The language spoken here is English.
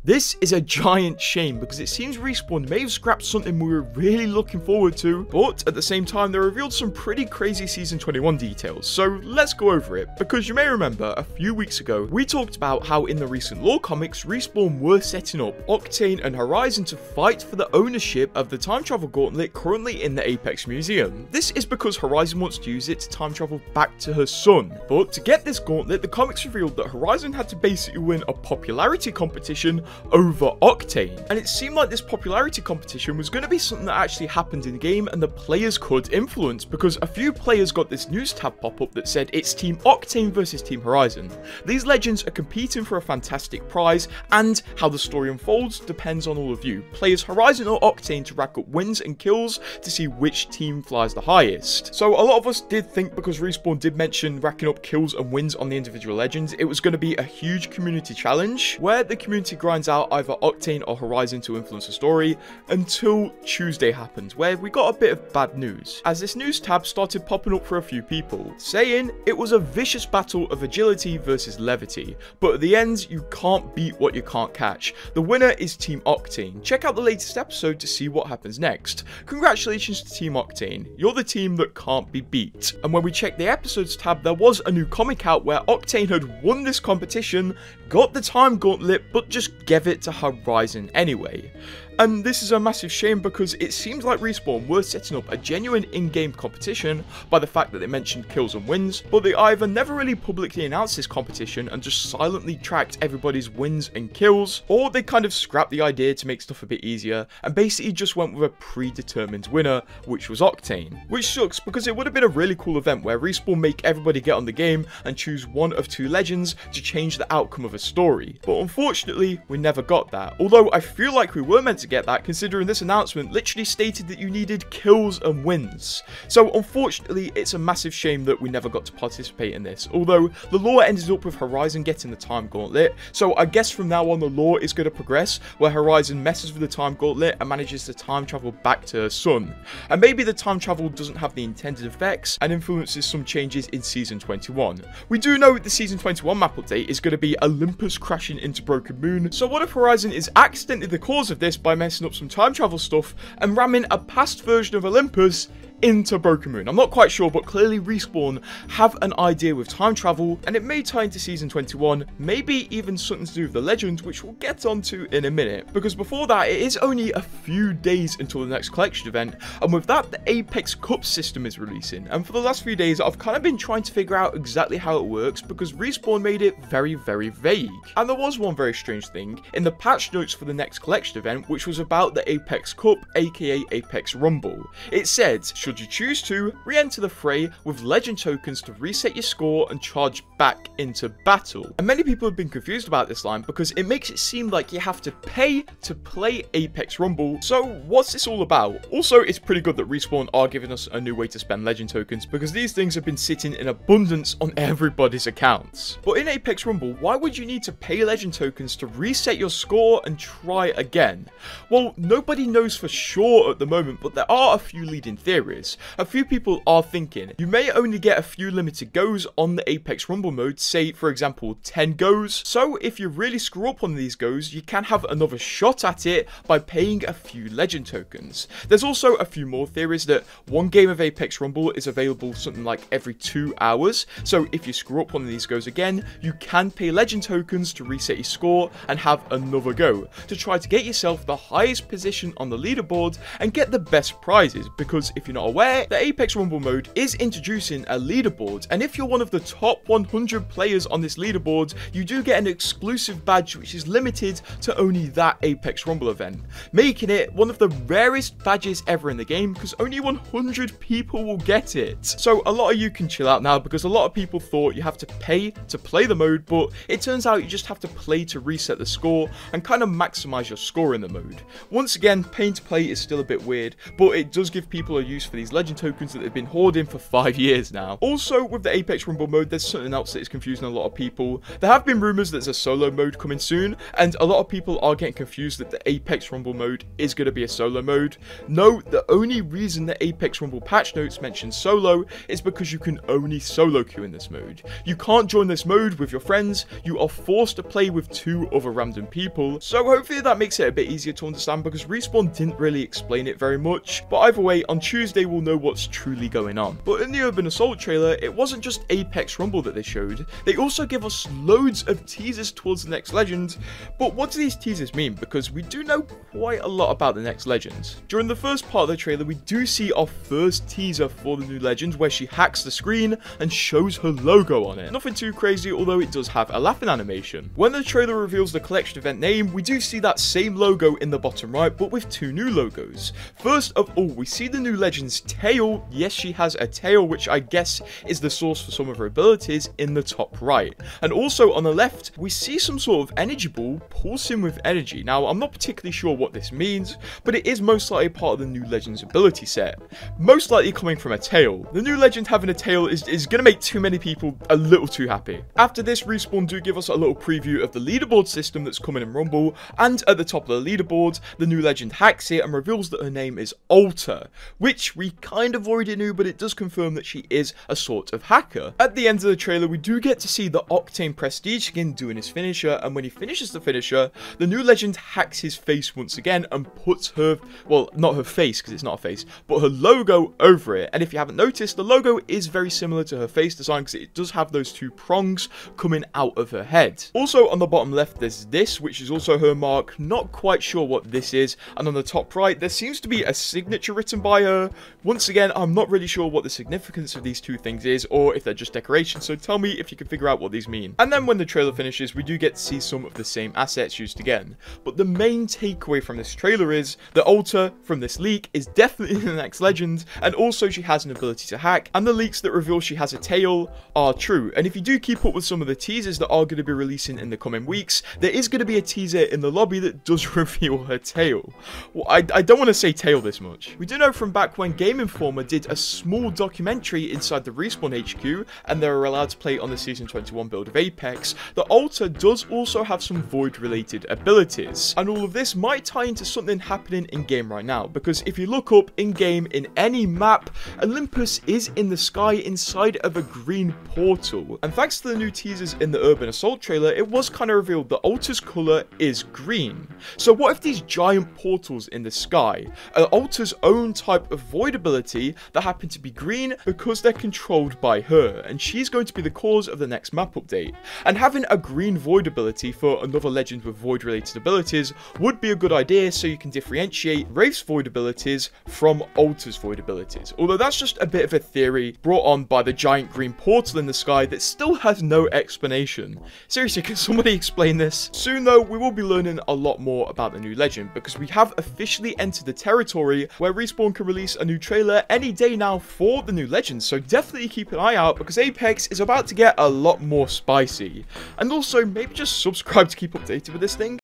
This is a giant shame because it seems Respawn may have scrapped something we were really looking forward to, but at the same time they revealed some pretty crazy Season 21 details, so let's go over it, because you may remember a few weeks ago we talked about how in the recent lore comics Respawn were setting up Octane and Horizon to fight for the ownership of the time travel gauntlet currently in the Apex Museum. This is because Horizon wants to use it to time travel back to her son, but to get this gauntlet the comics revealed that Horizon had to basically win a popularity competition over Octane, and it seemed like this popularity competition was going to be something that actually happened in game and the players could influence, because a few players got this news tab pop up that said it's Team Octane versus Team Horizon. These legends are competing for a fantastic prize, and how the story unfolds depends on all of you, players Horizon or Octane, to rack up wins and kills to see which team flies the highest. So a lot of us did think, because Respawn did mention racking up kills and wins on the individual legends, it was going to be a huge community challenge where the community grinds out either Octane or Horizon to influence the story, until Tuesday happened, where we got a bit of bad news, as this news tab started popping up for a few people, saying it was a vicious battle of agility versus levity, but at the end you can't beat what you can't catch. The winner is Team Octane. Check out the latest episode to see what happens next. Congratulations to Team Octane, you're the team that can't be beat. And when we checked the episodes tab, there was a new comic out where Octane had won this competition, got the time gauntlet, but just gave it to Horizon anyway. And this is a massive shame because it seems like Respawn were setting up a genuine in-game competition by the fact that they mentioned kills and wins, but they either never really publicly announced this competition and just silently tracked everybody's wins and kills, or they kind of scrapped the idea to make stuff a bit easier and basically just went with a predetermined winner, which was Octane. Which sucks because it would have been a really cool event where Respawn make everybody get on the game and choose one of two legends to change the outcome of a story. But unfortunately, we never got that, although I feel like we were meant to get that, considering this announcement literally stated that you needed kills and wins. So unfortunately, it's a massive shame that we never got to participate in this, although the lore ended up with Horizon getting the time gauntlet, so I guess from now on the lore is going to progress where Horizon messes with the time gauntlet and manages to time travel back to her son. And maybe the time travel doesn't have the intended effects and influences some changes in Season 21. We do know the Season 21 map update is going to be Olympus crashing into Broken Moon, so what if Horizon is accidentally the cause of this by messing up some time travel stuff and ramming a past version of Olympus into Broken Moon? I'm not quite sure, but clearly Respawn have an idea with time travel, and it may tie into Season 21, maybe even something to do with the legends, which we'll get onto in a minute, because before that it is only a few days until the next collection event, and with that the Apex Cup system is releasing, and for the last few days I've kind of been trying to figure out exactly how it works because Respawn made it very vague. And there was one very strange thing in the patch notes for the next collection event, which was about the Apex Cup, aka Apex Rumble. It said, should you choose to, re-enter the fray with legend tokens to reset your score and charge back into battle. And many people have been confused about this line because it makes it seem like you have to pay to play Apex Rumble. So what's this all about? Also, it's pretty good that Respawn are giving us a new way to spend legend tokens, because these things have been sitting in abundance on everybody's accounts. But in Apex Rumble, why would you need to pay legend tokens to reset your score and try again? Well, nobody knows for sure at the moment, but there are a few leading theories. A few people are thinking you may only get a few limited goes on the Apex Rumble mode, say for example 10 goes, so if you really screw up on these goes you can have another shot at it by paying a few legend tokens. There's also a few more theories that one game of Apex Rumble is available something like every 2 hours, so if you screw up on these goes again you can pay legend tokens to reset your score and have another go to try to get yourself the highest position on the leaderboard and get the best prizes, because if you're not aware, the Apex Rumble mode is introducing a leaderboard, and if you're one of the top 100 players on this leaderboard, you do get an exclusive badge which is limited to only that Apex Rumble event, making it one of the rarest badges ever in the game because only 100 people will get it. So a lot of you can chill out now, because a lot of people thought you have to pay to play the mode, but it turns out you just have to play to reset the score and kind of maximize your score in the mode. Once again, paying to play is still a bit weird, but it does give people a use for for these legend tokens that they've been hoarding for 5 years now. Also, with the Apex Rumble mode, there's something else that is confusing a lot of people. There have been rumors there's a solo mode coming soon, and a lot of people are getting confused that the Apex Rumble mode is going to be a solo mode. No, the only reason the Apex Rumble patch notes mention solo is because you can only solo queue in this mode. You can't join this mode with your friends, you are forced to play with 2 other random people, so hopefully that makes it a bit easier to understand because Respawn didn't really explain it very much. But either way, on Tuesday we'll know what's truly going on. But in the Urban Assault trailer, it wasn't just Apex Rumble that they showed, they also give us loads of teasers towards the next legend. But what do these teasers mean? Because we do know quite a lot about the next legend. During the first part of the trailer, we do see our first teaser for the new legend where she hacks the screen and shows her logo on it. Nothing too crazy, although it does have a laughing animation. When the trailer reveals the collection event name, we do see that same logo in the bottom right, but with 2 new logos. First of all, we see the new legend's tail. Yes, she has a tail, which I guess is the source for some of her abilities, in the top right. And also on the left, we see some sort of energy ball pulsing with energy. Now, I'm not particularly sure what this means, but it is most likely part of the new legend's ability set. Most likely coming from a tail. The new legend having a tail is going to make too many people a little too happy. After this, Respawn do give us a little preview of the leaderboard system that's coming in Rumble, and at the top of the leaderboard, the new legend hacks it and reveals that her name is Alter, which we kind of already knew, but it does confirm that she is a sort of hacker. At the end of the trailer, we do get to see the Octane Prestige skin doing his finisher, and when he finishes the finisher, the new legend hacks his face once again and puts her, well, not her face because it's not a face, but her logo over it. And if you haven't noticed, the logo is very similar to her face design because it does have those 2 prongs coming out of her head. Also on the bottom left, there's this, which is also her mark. Not quite sure what this is. And on the top right, there seems to be a signature written by her. Once again, I'm not really sure what the significance of these 2 things is, or if they're just decorations, so tell me if you can figure out what these mean. And then when the trailer finishes, we do get to see some of the same assets used again. But the main takeaway from this trailer is that Alter from this leak is definitely the next legend, and also she has an ability to hack, and the leaks that reveal she has a tail are true. And if you do keep up with some of the teasers that are going to be releasing in the coming weeks, there is going to be a teaser in the lobby that does reveal her tail. Well, I don't want to say tail this much. We do know from back when Game Informer did a small documentary inside the Respawn HQ, and they were allowed to play on the Season 21 build of Apex, that Alter does also have some Void-related abilities. And all of this might tie into something happening in-game right now, because if you look up in-game in any map, Olympus is in the sky inside of a green portal. And thanks to the new teasers in the Urban Assault trailer, it was kind of revealed that Alter's color is green. So what if these giant portals in the sky are Alter's own type of void ability that happen to be green because they're controlled by her, and she's going to be the cause of the next map update. And having a green void ability for another legend with void related abilities would be a good idea, so you can differentiate Wraith's void abilities from Alter's void abilities. Although that's just a bit of a theory brought on by the giant green portal in the sky that still has no explanation. Seriously, can somebody explain this? Soon though, we will be learning a lot more about the new legend, because we have officially entered the territory where Respawn can release a new trailer any day now for the new legend, so definitely keep an eye out because Apex is about to get a lot more spicy. And also, maybe just subscribe to keep updated with this thing.